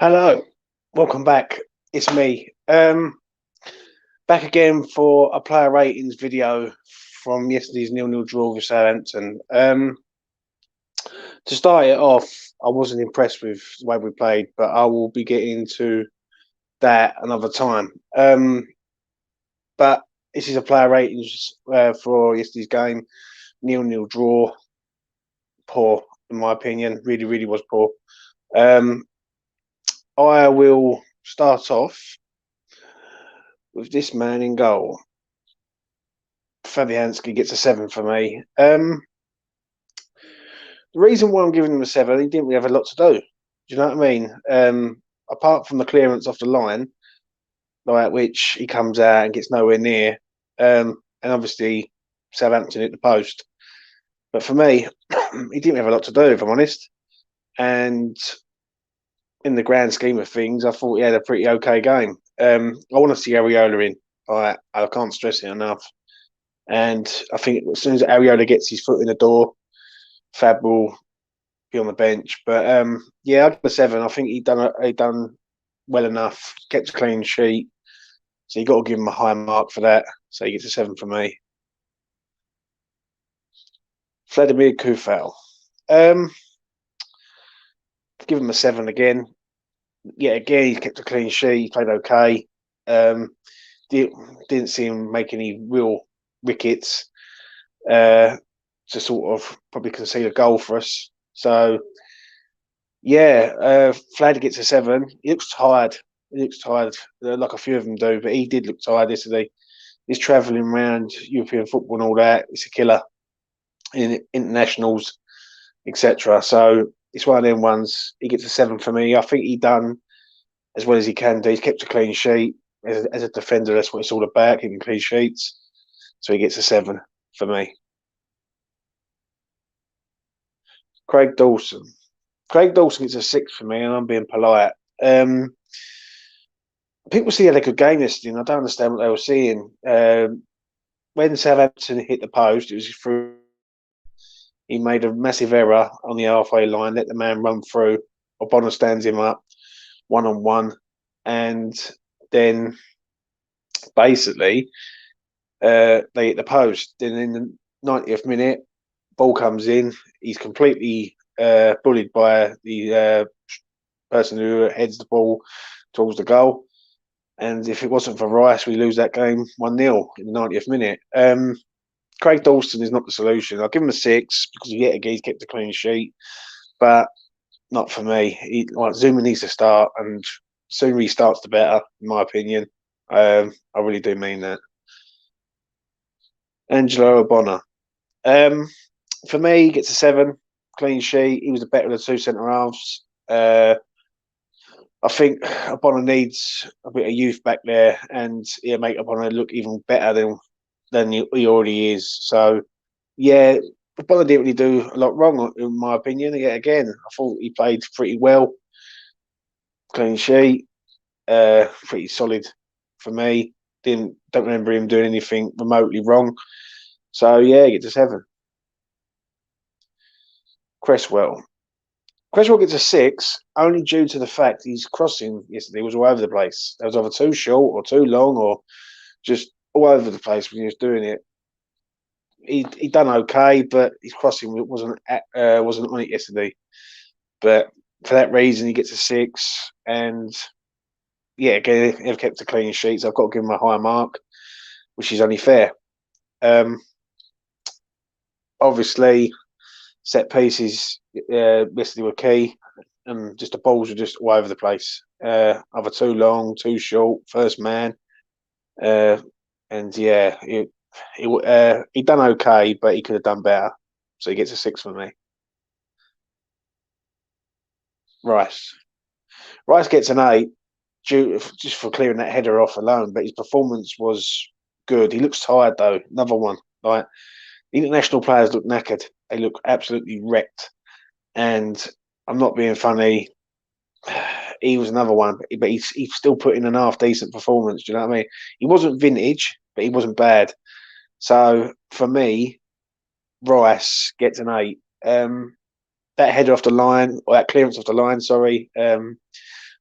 Hello, welcome back. It's me. Back again for a player ratings video from yesterday's 0-0 draw with Southampton. To start it off, I wasn't impressed with the way we played, but I will be getting into that another time. But this is a player ratings for yesterday's game. 0-0 draw. Poor, in my opinion. Really, really was poor. I will start off with this man in goal. Fabianski gets a 7 for me. The reason why I'm giving him a 7, he didn't really have a lot to do. Do you know what I mean? Apart from the clearance off the line, like which he comes out and gets nowhere near, and obviously Southampton hit the post. But for me, he didn't have a lot to do, if I'm honest. And in the grand scheme of things, I thought he had a pretty okay game. I want to see Areola in. I can't stress it enough. And I think as soon as Areola gets his foot in the door, Fab will be on the bench. But yeah, I'd give a 7. I think he done well enough, kept a clean sheet. So you got to give him a high mark for that. So he gets a 7 for me. Vladimir Kufal. Give him a 7 again. Yeah, again, he kept a clean sheet. He played okay. Didn't see him make any real wickets to sort of probably concede a goal for us. So, yeah, Flad gets a 7. He looks tired. Like a few of them do, but he did look tired yesterday. He's travelling around European football and all that. It's a killer in internationals, etc. So it's one of them ones. He gets a 7 for me. I think he done as well as he can do. He's kept a clean sheet. As a defender, that's what it's all about, keeping clean sheets. So he gets a 7 for me. Craig Dawson. Craig Dawson gets a 6 for me, and I'm being polite. People see had a good game yesterday, and I don't understand what they were seeing. When Southampton hit the post, it was through. He made a massive error on the halfway line, let the man run through. O'Connor stands him up 1-on-1, and then basically they hit the post. Then in the 90th minute, ball comes in. He's completely bullied by the person who heads the ball towards the goal. And if it wasn't for Rice, we lose that game 1-0 in the 90th minute. Craig Dawson is not the solution. I'll give him a 6 because yet again he's kept a clean sheet, but not for me. Zuma needs to start, and the sooner he starts, the better, in my opinion. I really do mean that. Angelo O'Connor. For me, he gets a 7, clean sheet. He was the better of the two centre halves. I think O'Connor needs a bit of youth back there, and he'll make O'Connor look even better than he already is. So, yeah, O'Connor didn't really do a lot wrong, in my opinion. Yet again, I thought he played pretty well. Clean sheet, pretty solid for me. Don't remember him doing anything remotely wrong. So, yeah, he gets a 7. Cresswell. Cresswell gets a 6 only due to the fact his crossing yesterday was all over the place. That was either too short or too long or just all over the place when he was doing it. He done okay, but his crossing wasn't on it yesterday. But for that reason, he gets a 6. And yeah, again, they've kept a clean sheet, so I've got to give him a higher mark, which is only fair. Obviously, set pieces yesterday were key, and just the balls were just all over the place. Either too long, too short, first man, and yeah, he done okay, but he could have done better. So he gets a 6 for me. Rice gets an 8 just for clearing that header off alone, but his performance was good. He looks tired though. Another one. Like the international players look knackered. They look absolutely wrecked. And I'm not being funny. He was another one, but he's still put in an half decent performance. Do you know what I mean? He wasn't vintage, but he wasn't bad. So for me, Rice gets an 8. That header off the line, or that clearance off the line, sorry,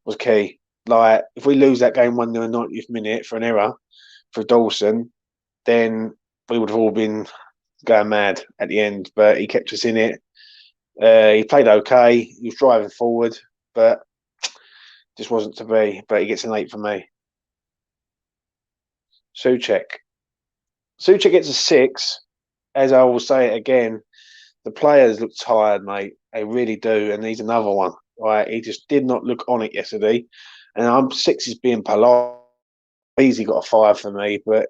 was key. Like if we lose that game 1-0 in the 90th minute for an error for Dawson, then we would have all been going mad at the end. But he kept us in it. He played okay. He was driving forward, but just wasn't to be. But he gets an 8 for me. Souček. Souček gets a 6. As I will say it again, the players look tired, mate. They really do, and he's another one. Right, he just did not look on it yesterday, and I'm 6 is being polite. Easy got a 5 for me, but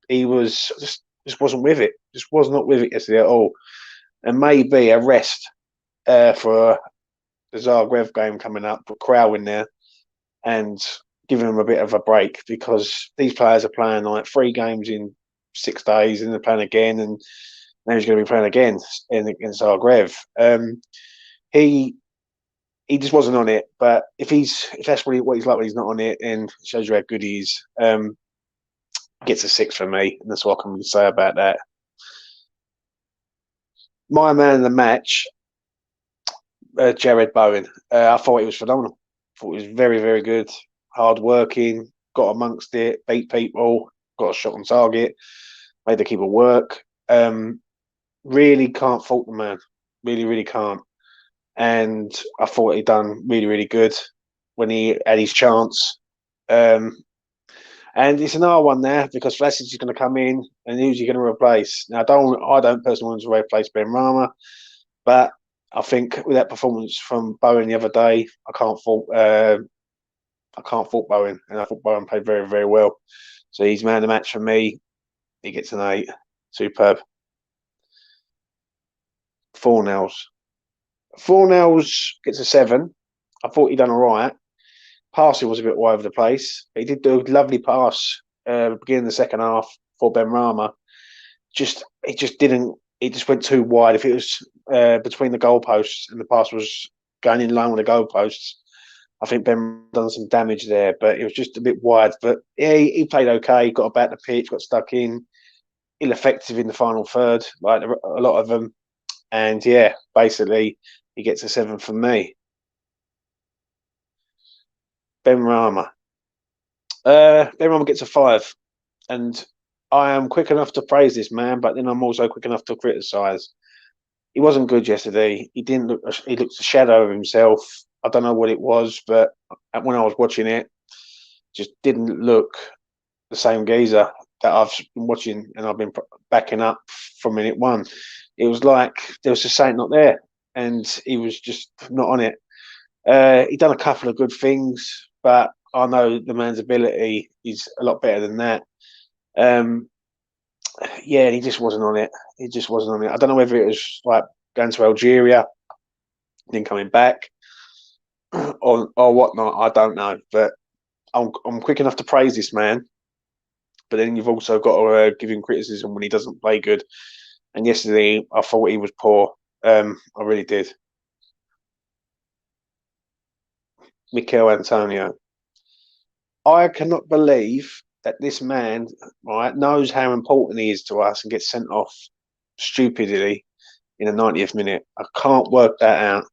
he was just wasn't with it. Just was not with it yesterday at all. And maybe a rest for the Zagreb game coming up, put Crow in there and giving them a bit of a break because these players are playing like 3 games in 6 days and they're playing again, and now he's going to be playing again against Zagreb. He just wasn't on it, but if that's really what he's like when he's not on it, and it shows you how good he is. Gets a 6 for me, and that's what I can say about that. My man of the match, Jared Bowen. I thought he was phenomenal. I thought he was very, very good, hard working, got amongst it, beat people, got a shot on target, made the keeper work. Really can't fault the man. Really, really can't. And I thought he done really, really good when he had his chance. And it's another one there because Vlasic is going to come in, and who's he going to replace? Now, I don't personally want to replace Ben Rama, but I think with that performance from Bowen the other day, I can't fault Bowen, and I thought Bowen played very, very well. So he's man of the match for me. He gets an 8. Superb. Fornells gets a 7. I thought he done all right. Passing was a bit all over the place. He did do a lovely pass beginning of the second half for Ben Rama. It just went too wide. If it was between the goalposts and the pass was going in line with the goalposts, I think Ben done some damage there. But it was just a bit wide. But yeah, he played okay. Got about the pitch, got stuck in. Ill effective in the final third, like a lot of them. And yeah, basically, he gets a 7 from me. Ben Rama. Ben Rama gets a 5. And I am quick enough to praise this man, but then I'm also quick enough to criticise. He wasn't good yesterday. He didn't look. He looked a shadow of himself. I don't know what it was, but when I was watching it, just didn't look the same geezer that I've been watching and I've been backing up from minute one. It was like there was just something not there, and he was just not on it. He done a couple of good things, but I know the man's ability is a lot better than that. Yeah, he just wasn't on it. He just wasn't on it. I don't know whether it was like going to Algeria, then coming back, or whatnot. I don't know, but I'm quick enough to praise this man. But then you've also got to give him criticism when he doesn't play good. And yesterday, I thought he was poor. I really did. Mikel Antonio. I cannot believe that this man, right, knows how important he is to us and gets sent off stupidly in the 90th minute. I can't work that out.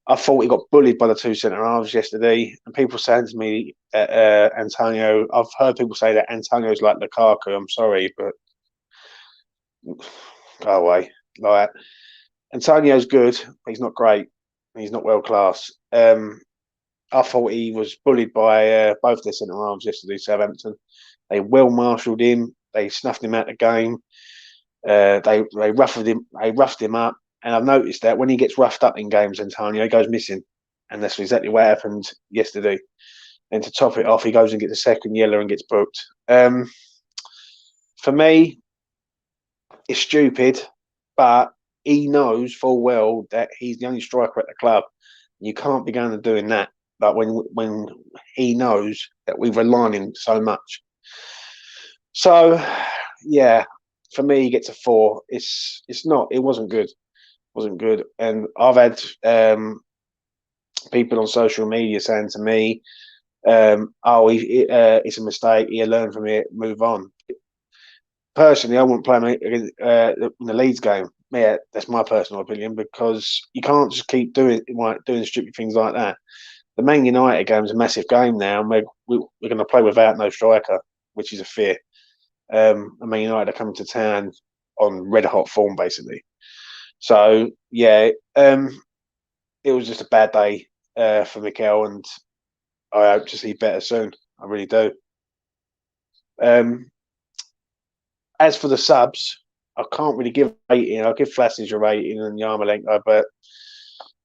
I thought he got bullied by the 2 centre halves yesterday, and people saying to me that Antonio. I've heard people say that Antonio's like Lukaku. I'm sorry, but go away. Like Antonio's good, but he's not great. He's not world class. I thought he was bullied by both their centre halves yesterday. Southampton, they well marshalled him. They snuffed him out of the game. They roughed him. They roughed him up. And I've noticed that when he gets roughed up in games, Antonio goes missing, and that's exactly what happened yesterday. And to top it off, he goes and gets a second yellow and gets booked. For me, it's stupid, but he knows full well that he's the only striker at the club. You can't be going and doing that. Like when he knows that we rely on him so much. So, yeah, for me, he gets a 4. It's not. It wasn't good. Wasn't good. And I've had people on social media saying to me, it's a mistake. He'll learn from it, move on. Personally, I wouldn't play him in the Leeds game. Yeah, that's my personal opinion, because you can't just keep doing stupid things like that. The Man United game is a massive game now, and we're going to play without no striker, which is a fear. Man United are coming to town on red hot form, basically. So yeah, it was just a bad day for Mikel, and I hope to see better soon. I really do. Um, as for the subs, I can't really give a rating. I'll give Vlasic a rating and Yarmolenko, but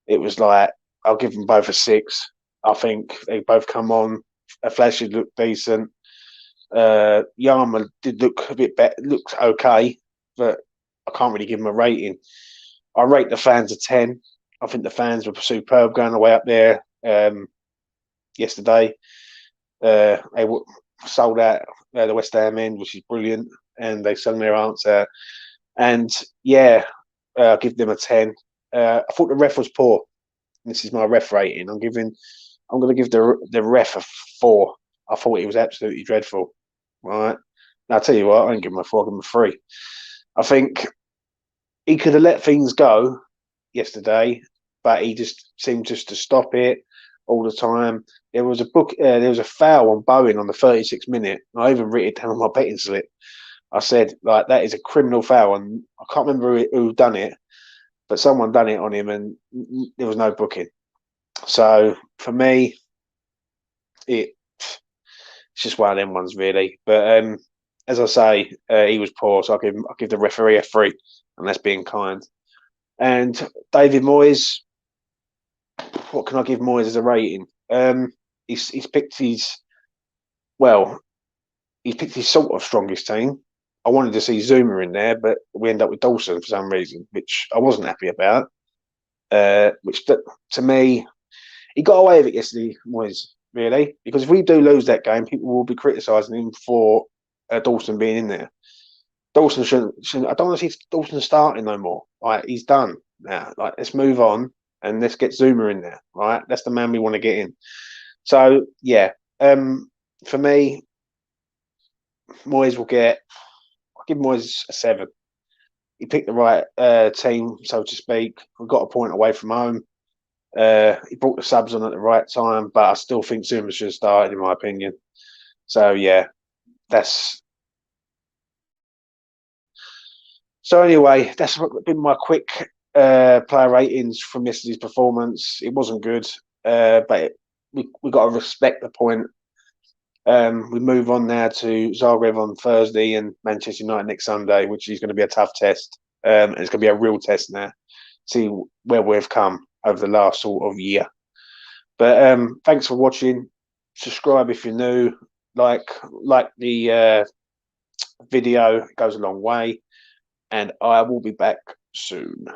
it was like I'll give them both a 6. I think they both come on. Vlasic looked decent. Yarmo did look a bit better, looked okay, but I can't really give him a rating. I rate the fans a 10. I think the fans were superb going away up there yesterday. They sold out the West Ham end, which is brilliant, and they sung their answer. And yeah, I'll give them a 10. I thought the ref was poor. This is my ref rating. I'm going to give the ref a 4. I thought he was absolutely dreadful. Right. Now, I'll tell you what, I don't give him a 4, I'll give him a 3. I think he could have let things go yesterday, but he just seemed just to stop it all the time. There was a foul on Bowen on the 36th minute. I even wrote it down on my betting slip. I said, like, that is a criminal foul, and I can't remember who done it, but someone done it on him, and there was no booking. So for me, it's just one of them ones, really. But as I say, he was poor, so I'll give the referee a 3, and that's being kind. And David Moyes, what can I give Moyes as a rating? He's picked his sort of strongest team. I wanted to see Zuma in there, but we end up with Dawson for some reason, which I wasn't happy about. To me, he got away with it yesterday, Moyes, really, because if we do lose that game, people will be criticising him for Dawson being in there. Dawson shouldn't. I don't want to see Dawson starting no more. Right, he's done now. Like, let's move on and let's get Zuma in there. Right, that's the man we want to get in. So yeah, for me, Moyes will get. I'll give Moyes a 7. He picked the right team, so to speak. We got a point away from home. He brought the subs on at the right time, but I still think Zuma should have started, in my opinion. So yeah, that's. So anyway, that's been my quick player ratings from yesterday's performance. It wasn't good, but we got to respect the point. We move on now to Zagreb on Thursday and Manchester United next Sunday, which is going to be a tough test. And it's going to be a real test now. See where we've come over the last sort of year. But thanks for watching. Subscribe if you're new. Like the video. It goes a long way. And I will be back soon.